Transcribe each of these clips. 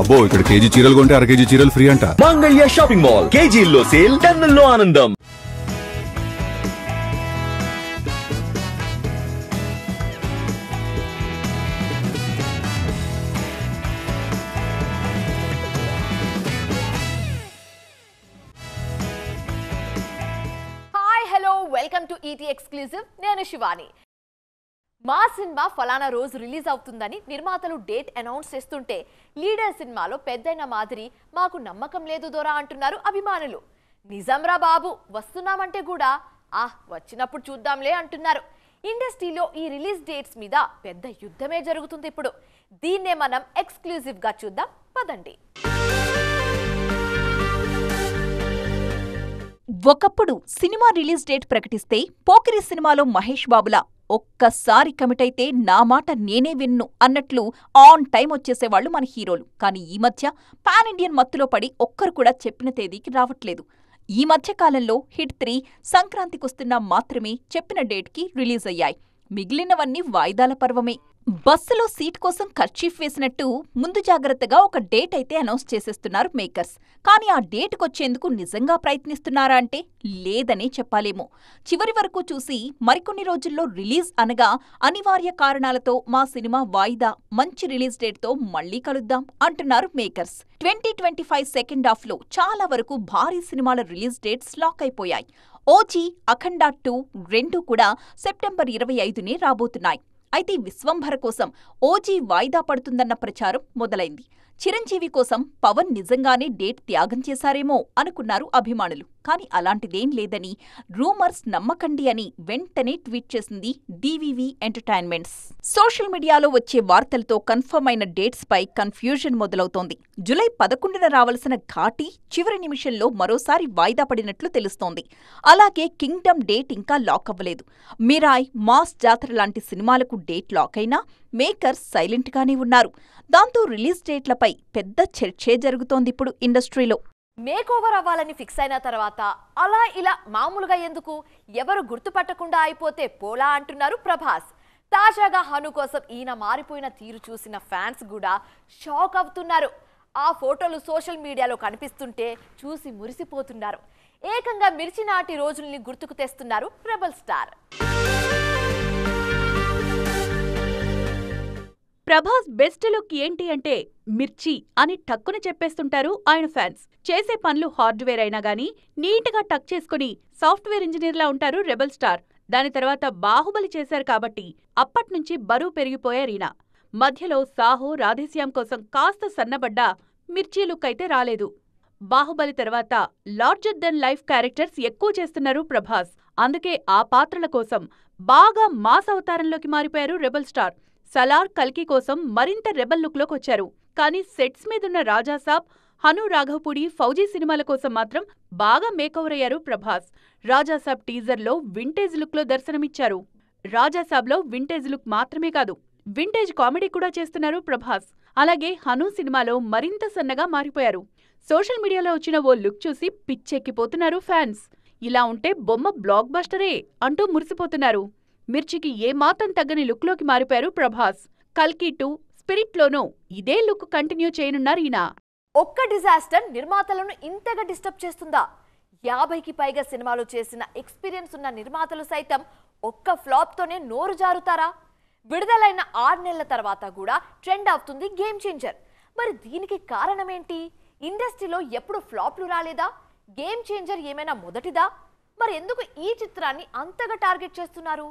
అబ్బో ఇక్కడ కేజీ చీరలు కొంటే అర కేజీ చీరలు ఫ్రీ అంట. మంగళ్య షాపింగ్ మాల్, కేజీల్లో సేల్, టన్నుల్లో ఆనందం. Hi hello welcome to ET exclusive. నేను శివాని. మా సినిమా ఫలానా రోజు రిలీజ్ అవుతుందని నిర్మాతలు డేట్ అనౌన్స్ చేస్తుంటే లీడర్ సినిమాలో పెద్దయిన మాదిరి మాకు నమ్మకం లేదు దొరా అంటున్నారు అభిమానులు. నిజంరా బాబు, వస్తున్నామంటే కూడా వచ్చినప్పుడు చూద్దాంలే అంటున్నారు. ఇండస్ట్రీలో ఈ రిలీజ్ డేట్స్ మీద పెద్ద యుద్ధమే జరుగుతుంది ఇప్పుడు. దీన్నే మనం ఎక్స్క్లూజివ్ గా చూద్దాం పదండి. ఒకప్పుడు సినిమా రిలీజ్ డేట్ ప్రకటిస్తే పోకిరి సినిమాలో మహేష్ బాబులా ఒక్కసారి కమిట్ అయితే నా మాట నేనే విన్ను అన్నట్లు ఆన్ టైం వచ్చేసేవాళ్లు మన హీరోలు. కానీ ఈ మధ్య పాన్ ఇండియన్ మత్తులో పడి ఒక్కరు కూడా చెప్పిన తేదీకి రావట్లేదు. ఈ మధ్య కాలంలో హిట్ 3 సంక్రాంతికొస్తున్నా మాత్రమే చెప్పిన డేట్కి రిలీజ్ అయ్యాయి. మిగిలినవన్నీ వాయిదాల పర్వమే. బస్సులో సీట్ కోసం కర్చీఫ్ వేసినట్టు ముందు జాగ్రత్తగా ఒక డేట్ అయితే అనౌన్స్ చేసేస్తున్నారు మేకర్స్. కానీ ఆ డేట్కొచ్చేందుకు నిజంగా ప్రయత్నిస్తున్నారా అంటే లేదనే చెప్పాలేమో. చివరి వరకు చూసి మరికొన్ని రోజుల్లో రిలీజ్ అనగా అనివార్య కారణాలతో మా సినిమా వాయిదా, మంచి రిలీజ్ డేట్తో మళ్లీ కలుద్దాం అంటున్నారు మేకర్స్. 2025 సెకండ్ హాఫ్లో చాలా వరకు భారీ సినిమాల రిలీజ్ డేట్స్ లాక్ అయిపోయాయి. ఓజీ, అఖండ 2 రెండూ కూడా సెప్టెంబర్ 25నే రాబోతున్నాయి. అయితే విశ్వంభర కోసం ఓజీ వాయిదా పడుతుందన్న ప్రచారం మొదలైంది. చిరంజీవి కోసం పవన్ నిజంగానే డేట్ త్యాగం చేశారేమో అనుకున్నారు అభిమానులు. కానీ అలాంటిదేం లేదని, రూమర్స్ నమ్మకండి అని వెంటనే ట్వీట్ చేసింది డివివి ఎంటర్టైన్మెంట్స్. సోషల్ మీడియాలో వచ్చే వార్తలతో కన్ఫర్మ్ అయిన డేట్స్ పై కన్ఫ్యూజన్ మొదలవుతోంది. జూలై 11న రావాల్సిన ఘాటి చివరి నిమిషంలో మరోసారి వాయిదా పడినట్లు తెలుస్తోంది. అలాగే కింగ్డమ్ డేట్ ఇంకా లాక్ అవ్వలేదు. మిరాయ్, మాస్ జాతర లాంటి సినిమాలకు డేట్ లాక్ అయినా మేకర్స్ సైలెంట్ గానే ఉన్నారు. దాంతో రిలీజ్ డేట్లపై పెద్ద చర్చే జరుగుతోందిప్పుడు ఇండస్ట్రీలో. మేక్ ఓవర్ అవ్వాలని ఫిక్స్ అయిన తర్వాత అలా ఇలా మామూలుగా ఎందుకు, ఎవరు గుర్తుపట్టకుండా అయిపోతే పోలా అంటున్నారు ప్రభాస్. తాజాగా హను కోసం ఈయన మారిపోయిన తీరు చూసిన ఫ్యాన్స్ కూడా షాక్ అవుతున్నారు. ఆ ఫోటోలు సోషల్ మీడియాలో కనిపిస్తుంటే చూసి మురిసిపోతున్నారు. ఏకంగా మిర్చి నాటి రోజుల్ని గుర్తుకు తెస్తున్నారు rebel star. Prabhas best look ఏంటి అంటే మిర్చి అని టక్కున చెప్పేస్తుంటారు ఆయన ఫ్యాన్స్. చేసే పనులు హార్డ్వేర్ అయినా గానీ నీట్గా టక్ చేసుకుని సాఫ్ట్వేర్ ఇంజనీర్లా ఉంటారు రెబల్ స్టార్. దాని తర్వాత బాహుబలి చేశారు కాబట్టి అప్పట్నుంచి బరువు పెరిగిపోయారీనా. మధ్యలో సాహో, రాధేశ్యామ్ కోసం కాస్త సన్నబడ్డా మిర్చి లుక్ అయితే రాలేదు. బాహుబలి తర్వాత లార్జర్ దెన్ లైఫ్ క్యారెక్టర్స్ ఎక్కువ చేస్తున్నారు ప్రభాస్. అందుకే ఆ పాత్రల కోసం బాగా మాస్ అవతారంలోకి మారిపోయారు రెబల్ స్టార్. సలార్, కల్కి కోసం మరింత రెబల్ లుక్లోకొచ్చారు. కానీ సెట్స్ మీదున్న రాజాసాబ్, హను, రాఘవపూడి, ఫౌజీ సినిమాల కోసం మాత్రం బాగా మేకవర్ అయ్యారు ప్రభాస్. రాజాసాబ్ టీజర్లో వింటేజ్ లుక్లో దర్శనమిచ్చారు. రాజాసాబ్లో వింటేజ్ లుక్ మాత్రమే కాదు, వింటేజ్ కామెడీ కూడా చేస్తున్నారు ప్రభాస్. అలాగే హను సినిమాలో మరింత సన్నగా మారిపోయారు. సోషల్ మీడియాలో వచ్చిన ఓ లుక్ చూసి పిచ్చెక్కిపోతున్నారు ఫ్యాన్స్. ఇలా ఉంటే బొమ్మ బ్లాక్ బస్టరే అంటూ మురిసిపోతున్నారు. మిర్చికి ఏమాత్రం తగ్గని లుక్లోకి మారిపోయారు ప్రభాస్. కల్కి 2 స్పిరిట్లోనూ ఇదే లుక్ కంటిన్యూ చేయనున్నారు ఈయన. ఒక్క డిజాస్టర్ నిర్మాతలను ఇంతగా డిస్టర్బ్ చేస్తుందా? 50కి పైగా సినిమాలు చేసిన ఎక్స్పీరియన్స్ ఉన్న నిర్మాతలు సైతం ఒక్క ఫ్లాప్తోనే నోరు జారుతారా? విడుదలైన 6 నెలల తర్వాత కూడా ట్రెండ్ అవుతుంది గేమ్ చేంజర్. మరి దీనికి కారణమేంటి? ఇండస్ట్రీలో ఎప్పుడు ఫ్లాప్లు రాలేదా? గేమ్ చేంజర్ ఏమైనా మొదటిదా? మరి ఎందుకు ఈ చిత్రాన్ని అంతగా టార్గెట్ చేస్తున్నారు?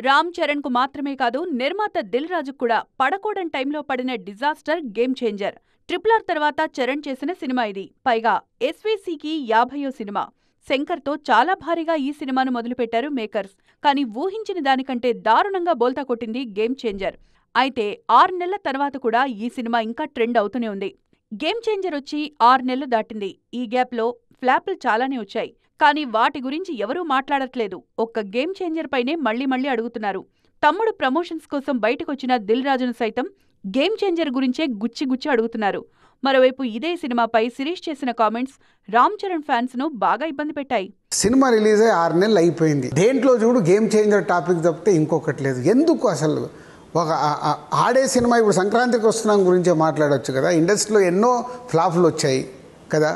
రామ్ చరణ్ కు మాత్రమే కాదు, నిర్మాత దిల్ రాజుకు కూడా పడకూడని టైంలో పడిన డిజాస్టర్ గేమ్ చేంజర్. RRR తర్వాత చరణ్ చేసిన సినిమా ఇది. పైగా SVCకి 50వ సినిమా. శంకర్తో చాలా భారీగా ఈ సినిమాను మొదలుపెట్టారు మేకర్స్. కానీ ఊహించిన దానికంటే దారుణంగా బోల్తా కొట్టింది గేమ్ చేంజర్. అయితే 6 నెలల తర్వాత కూడా ఈ సినిమా ఇంకా ట్రెండ్ అవుతూనే ఉంది. గేమ్ చేంజర్ వచ్చి 6 నెలలు దాటింది. ఈ గ్యాప్లో ఫ్లాపులు చాలానే వచ్చాయి. కానీ వాటి గురించి ఎవరూ మాట్లాడట్లేదు. ఒక్క గేమ్ చేంజర్ పైనే మళ్లీ అడుగుతున్నారు. తమ్ముడు ప్రమోషన్స్ కోసం బయటకొచ్చిన దిల్ రాజును సైతం గేమ్ చేంజర్ గురించే గుచ్చి అడుగుతున్నారు. మరోవైపు ఇదే సినిమాపై శిరీష్ చేసిన కామెంట్స్ రామ్ చరణ్ ఫ్యాన్స్ ను బాగా ఇబ్బంది పెట్టాయి. సినిమా రిలీజ్ అయ్యి 6 నెలలు అయిపోయింది. దేంట్లో చూడు గేమ్ చేంజర్ టాపిక్ తప్పితే ఇంకొకటి లేదు. ఎందుకు అసలు ఒక ఆడే సినిమా ఇప్పుడు సంక్రాంతికి వస్తున్నాం గురించే మాట్లాడవచ్చు కదా. ఇండస్ట్రీలో ఎన్నో ఫ్లాప్లు వచ్చాయి కదా.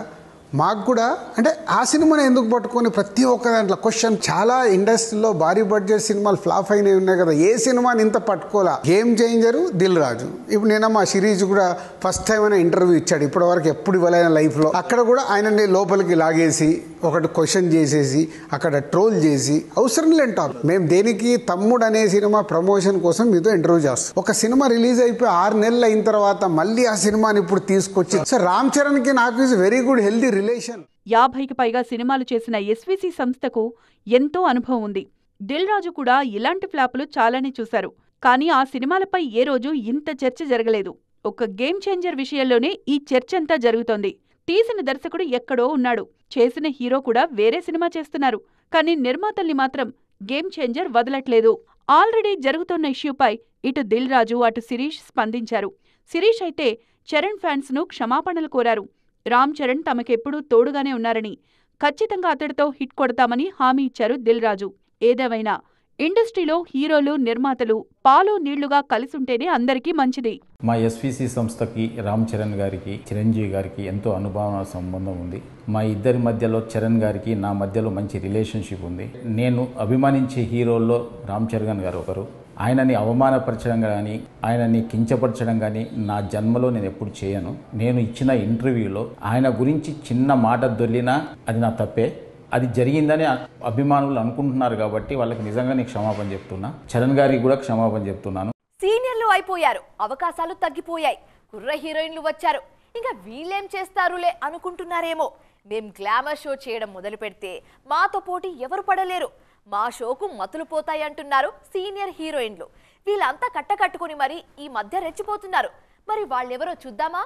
మాకు కూడా అంటే ఆ సినిమాని ఎందుకు పట్టుకొని ప్రతి ఒక్క దాంట్లో క్వశ్చన్, చాలా ఇండస్ట్రీలో భారీ బడ్జెట్ సినిమాలు ఫ్లాప్ అయినవి ఉన్నాయి కదా, ఏ సినిమాని ఇంత పట్టుకోలా. Game changer Dil Raju. ఇప్పుడు నేను మా సిరీస్ కూడా ఫస్ట్ టైం అయినా ఇంటర్వ్యూ ఇచ్చాడు, ఇప్పటివరకు ఎప్పుడు ఇవ్వలేని లైఫ్లో. అక్కడ కూడా ఆయనని లోపలికి లాగేసి ఒకటి క్వశ్చన్ చేసేసి అక్కడ ట్రోల్ చేసి అవసరం లేని టాపిక్. మేము దేనికి తమ్ముడు అనే సినిమా ప్రమోషన్ కోసం మీతో ఇంటర్వ్యూ చేస్తాం. ఒక సినిమా రిలీజ్ అయిపోయి 6 నెలలు అయిన తర్వాత మళ్ళీ ఆ సినిమాని ఇప్పుడు తీసుకొచ్చి సార్ రామ్ చరణ్కి నాకు is very good healthy relation. 50కి పైగా సినిమాలు చేసిన ఎస్వీసీ సంస్థకు ఎంతో అనుభవం ఉంది. దిల్ రాజు కూడా ఇలాంటి ఫ్లాపులు చాలానే చూశారు. కానీ ఆ సినిమాలపై ఏ రోజు ఇంత చర్చ జరగలేదు. ఒక గేమ్ చేంజర్ విషయంలోనే ఈ చర్చ అంతా జరుగుతోంది. తీసిన దర్శకుడు ఎక్కడో ఉన్నాడు, చేసిన హీరో కూడా వేరే సినిమా చేస్తున్నారు. కానీ నిర్మాతల్ని మాత్రం గేమ్ చేంజర్ వదలట్లేదు. ఆల్రెడీ జరుగుతున్న ఇష్యూపై ఇటు దిల్ రాజు అటు శిరీష్ స్పందించారు. శిరీష్ అయితే చరణ్ ఫ్యాన్స్ను క్షమాపణలు కోరారు. రామ్ చరణ్ తమకెప్పుడూ తోడుగానే ఉన్నారని, ఖచ్చితంగా అతడితో హిట్ కొడతామని హామీ ఇచ్చారు దిల్ రాజు. ఏదేమైనా ఇండస్ట్రీలో హీరోలు నిర్మాతలు పాలు నీళ్లుగా కలిసుంటేనే అందరికీ మంచిది. మా ఎస్వీసీ సంస్థకి రామ్ చరణ్ గారికి, చిరంజీవి గారికి ఎంతో అనుభవ సంబంధం ఉంది. మా ఇద్దరి మధ్యలో చరణ్ గారికి నా మధ్యలో మంచి రిలేషన్షిప్ ఉంది. నేను అభిమానించే హీరోల్లో రామ్ చరణ్ గారు ఒకరు. ఆయనని అవమానపరచడం కానీ, ఆయనని కించపరచడం కానీ నా జన్మలో నేను ఎప్పుడు చేయను. నేను ఇచ్చిన ఇంటర్వ్యూలో ఆయన గురించి చిన్న మాట దొర్లినా అది నా తప్పే. అది జరిగిందని అభిమానులు అనుకుంటున్నారు కాబట్టి వాళ్ళకి నిజంగానే క్షమాపణ చెప్తున్నా. చరణ్ గారికి కూడా క్షమాపణ చెప్తున్నాను. సీనియర్లు అయిపోయారు, అవకాశాలు తగ్గిపోయాయి, కుర్ర హీరోయిన్లు వచ్చారు, ఇంకా వీళ్ళేం చేస్తారులే అనుకుంటున్నారేమో. మేం గ్లామర్ షో చేయడం మొదలు పెడితే మాతో పోటీ ఎవరు పడలేరు, మా షోకు మతులు పోతాయి అంటున్నారు సీనియర్ హీరోయిన్లు. వీళ్ళంతా కట్టకట్టుకుని మరి ఈ మధ్య రెచ్చిపోతున్నారు. మరి వాళ్ళెవరో చూద్దామా?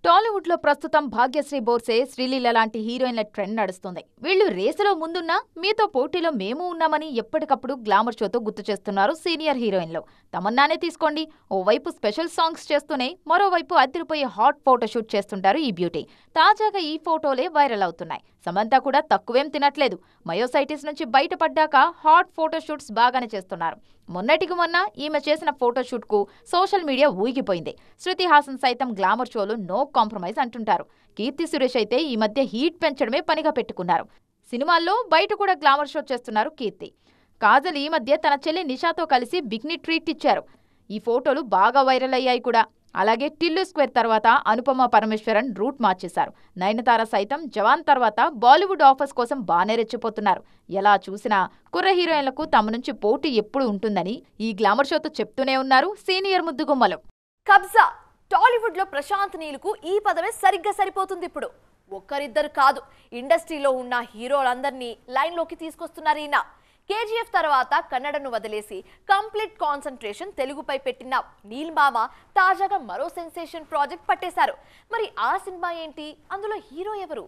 టాలీవుడ్ లో ప్రస్తుతం భాగ్యశ్రీ బోర్సే, శ్రీలీల లాంటి హీరోయిన్ల ట్రెండ్ నడుస్తుంది. వీళ్లు రేసులో ముందున్నా మీతో పోటీలో మేము ఉన్నామని ఎప్పటికప్పుడు గ్లామర్ షోతో గుర్తు చేస్తున్నారు సీనియర్ హీరోయిన్లు. తమన్నానే తీసుకోండి, ఓవైపు స్పెషల్ సాంగ్స్ చేస్తూనే మరోవైపు అదిరిపోయే హాట్ ఫోటోషూట్ చేస్తుంటారు ఈ బ్యూటీ. తాజాగా ఈ ఫోటోలే వైరల్ అవుతున్నాయి. సమంత కూడా తక్కువేం తినట్లేదు. మయోసైటిస్ నుంచి బయటపడ్డాక హాట్ ఫోటోషూట్స్ బాగానే చేస్తున్నారు. మొన్నటికి మొన్న ఈమె చేసిన ఫోటోషూట్ కు సోషల్ మీడియా ఊగిపోయింది. శృతి హాసన్ సైతం గ్లామర్ షోలో నో కాంప్రమైజ్ అంటుంటారు. కీర్తి సురేష్ అయితే ఈ మధ్య హీట్ పెంచడమే పనిగా పెట్టుకున్నారు. సినిమాల్లో బయట కూడా గ్లామర్ షో చేస్తున్నారు కీర్తి. కాజల్ ఈ మధ్య తన చెల్లి నిషాతో కలిసి బిగ్ని ట్రీట్ ఇచ్చారు. ఈ ఫోటోలు బాగా వైరల్ అయ్యాయి కూడా. అలాగే టిల్లు స్క్వేర్ తర్వాత అనుపమ పరమేశ్వరన్ రూట్ మార్చేశారు. నయనతార సైతం జవాన్ తర్వాత బాలీవుడ్ ఆఫర్స్ కోసం బానే రెచ్చిపోతున్నారు. ఎలా చూసినా కుర్ర హీరోయిన్లకు తమ నుంచి పోటీ ఎప్పుడు ఉంటుందని ఈ గ్లామర్ షోతో చెప్తూనే ఉన్నారు సీనియర్ ముద్దుగుమ్మలు. కబ్జా టాలీవుడ్ లో ప్రశాంత్ నీల్కు ఈ పదవే సరిగ్గా సరిపోతుంది. ఇప్పుడు ఒక్కరిద్దరు కాదు, ఇండస్ట్రీలో ఉన్న హీరోలందరినీ లైన్లోకి తీసుకొస్తున్నారు ఈయన. కేజీఎఫ్ తర్వాత కన్నడను వదిలేసి కంప్లీట్ కాన్సంట్రేషన్ తెలుగుపై పెట్టిన నీల్ మామ తాజాగా మరో సెన్సేషన్ ప్రాజెక్ట్ పట్టేశారు. మరి ఆ సినిమా ఏంటి, అందులో హీరో ఎవరు?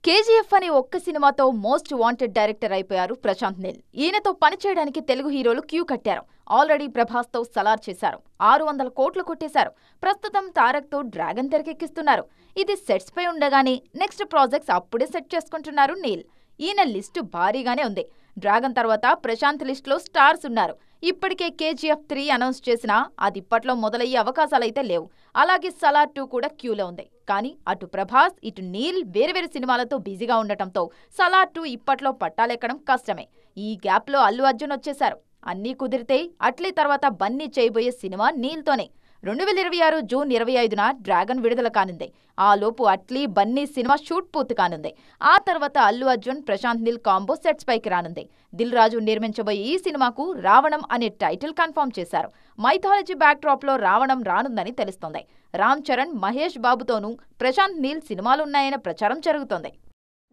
కేజీఎఫ్ అనే ఒక్క సినిమాతో మోస్ట్ వాంటెడ్ డైరెక్టర్ అయిపోయారు ప్రశాంత్ నీల్. ఈయనతో పనిచేయడానికి తెలుగు హీరోలు క్యూ కట్టారు. ఆల్రెడీ ప్రభాస్తో సలార్ చేశారు, 600 కోట్లు కొట్టేశారు. ప్రస్తుతం తారక్తో డ్రాగన్ తెరకెక్కిస్తున్నారు. ఇది సెట్స్ పై ఉండగానే నెక్స్ట్ ప్రాజెక్ట్స్ అప్పుడే సెట్ చేసుకుంటున్నారు నీల్. ఈయన లిస్టు భారీగానే ఉంది. డ్రాగన్ తర్వాత ప్రశాంత్ లిస్టులో స్టార్స్ ఉన్నారు. ఇప్పటికే కేజీఎఫ్ 3 అనౌన్స్ చేసినా అది ఇప్పట్లో మొదలయ్యే అవకాశాలైతే లేవు. అలాగే సలార్ 2 కూడా క్యూలో ఉంది. కానీ అటు ప్రభాస్ ఇటు నీల్ వేరువేరు సినిమాలతో బిజీగా ఉండటంతో సలార్ 2 ఇప్పట్లో పట్టాలెక్కడం కష్టమే. ఈ గ్యాప్లో అల్లు అర్జున్ వచ్చేశారు. అన్నీ కుదిరితే అట్లీ తర్వాత బన్నీ చేయబోయే సినిమా నీల్తోనే. 2026 జూన్ 25న డ్రాగన్ విడుదల కానుంది. ఆ లోపు అట్లీ బన్నీ సినిమా షూట్ పూర్తి కానుంది. ఆ తర్వాత అల్లు అర్జున్ ప్రశాంత్ నీల్ కాంబో సెట్స్ పైకి రానుంది. దిల్ రాజు నిర్మించబోయే ఈ సినిమాకు రావణం అనే టైటిల్ కన్ఫర్మ్ చేశారు. మైథాలజీ బ్యాక్డ్రాప్ లో రావణం రానుందని తెలుస్తోంది. రామ్ చరణ్, మహేష్ బాబుతోనూ ప్రశాంత్ నీల్ సినిమాలున్నాయనే ప్రచారం జరుగుతోంది.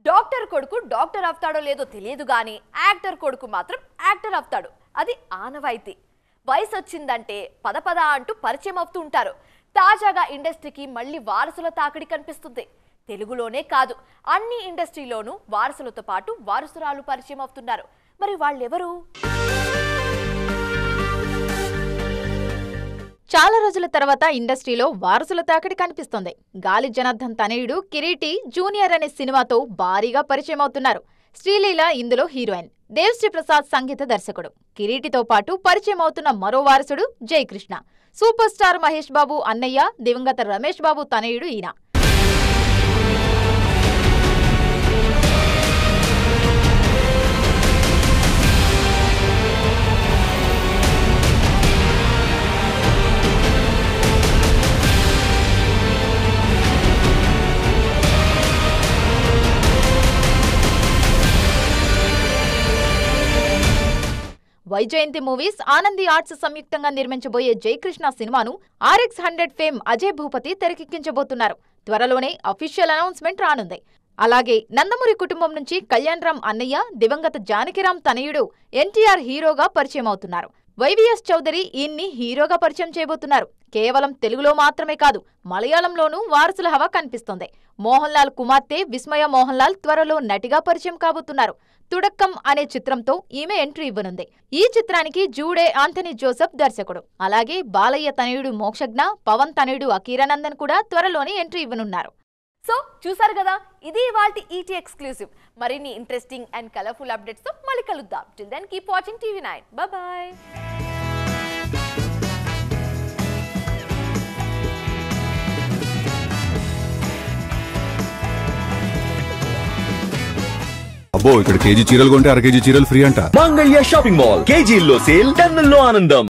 డాక్టర్ కొడుకు డాక్టర్ అవుతాడో లేదో తెలియదు గానీ యాక్టర్ కొడుకు మాత్రం యాక్టర్ అవుతాడు. అది ఆనవాయితీ. వయసు వచ్చిందంటే పద అంటూ పరిచయం అవుతూ ఉంటారు. తాజాగా ఇండస్ట్రీకి మళ్లీ వారసుల తాకిడి కనిపిస్తుంది. తెలుగులోనే కాదు, అన్ని ఇండస్ట్రీలోనూ వారసులతో పాటు వారసురాలు పరిచయం అవుతున్నారు. మరి వాళ్ళెవరు? చాలా రోజుల తర్వాత ఇండస్ట్రీలో వారసుల తాకిడి కనిపిస్తోంది. గాలి జనార్దన్ తనయుడు కిరీటి జూనియర్ అనే సినిమాతో భారీగా పరిచయం అవుతున్నారు. శ్రీలీల ఇందులో హీరోయిన్, దేవ్శ్రీ ప్రసాద్ సంగీత దర్శకుడు. కిరీటితో పాటు పరిచయం అవుతున్న మరో వారసుడు జయకృష్ణ. సూపర్ స్టార్ మహేష్ బాబు అన్నయ్య, దివంగత రమేష్ బాబు తనయుడు ఈయన. వైజయంతి మూవీస్, ఆనంది ఆర్ట్స్ సంయుక్తంగా నిర్మించబోయే జయకృష్ణ సినిమాను RX100 ఫేమ్ అజయ్ భూపతి తెరకెక్కించబోతున్నారు. త్వరలోనే అఫీషియల్ అనౌన్స్మెంట్ రానుంది. అలాగే నందమూరి కుటుంబం నుంచి కళ్యాణ్ రామ్ అన్నయ్య, దివంగత జానకిరామ్ తనయుడు NTR హీరోగా పరిచయం అవుతున్నారు. YVS చౌదరి ఈయన్ని హీరోగా పరిచయం చేయబోతున్నారు. కేవలం తెలుగులో మాత్రమే కాదు, మలయాళంలోనూ వారసుల హవా కనిపిస్తోంది. మోహన్ లాల్ కుమార్తె విస్మయ మోహన్ లాల్ త్వరలో నటిగా పరిచయం కాబోతున్నారు. తుడక్కం అనే చిత్రంతో ఈమె ఎంట్రీ ఇవ్వనుంది. ఈ చిత్రానికి జూడే ఆంథనీ జోసెఫ్ దర్శకుడు. అలాగే బాలయ్య తనయుడు మోక్షజ్ఞ, పవన్ తనయుడు అకీరానందన్ కూడా త్వరలోనే ఎంట్రీ ఇవ్వనున్నారు. సో చూసారు కదా, ఇది ఇవాల్టి ఈటీ ఎక్స్క్లూసివ్. మరిన్ని ఇంట్రెస్టింగ్ అండ్ కలర్ఫుల్ అప్డేట్స్ తో మళ్ళీ కలుద్దాం. Till then keep watching TV9. Bye. అబ్బో, ఇక్కడ కేజీ చీరలు కొంటే అర కేజీ చీరలు ఫ్రీ అంట. మంగళ్య షాపింగ్ మాల్, కేజీల్లో సేల్, టన్నుల్లో ఆనందం.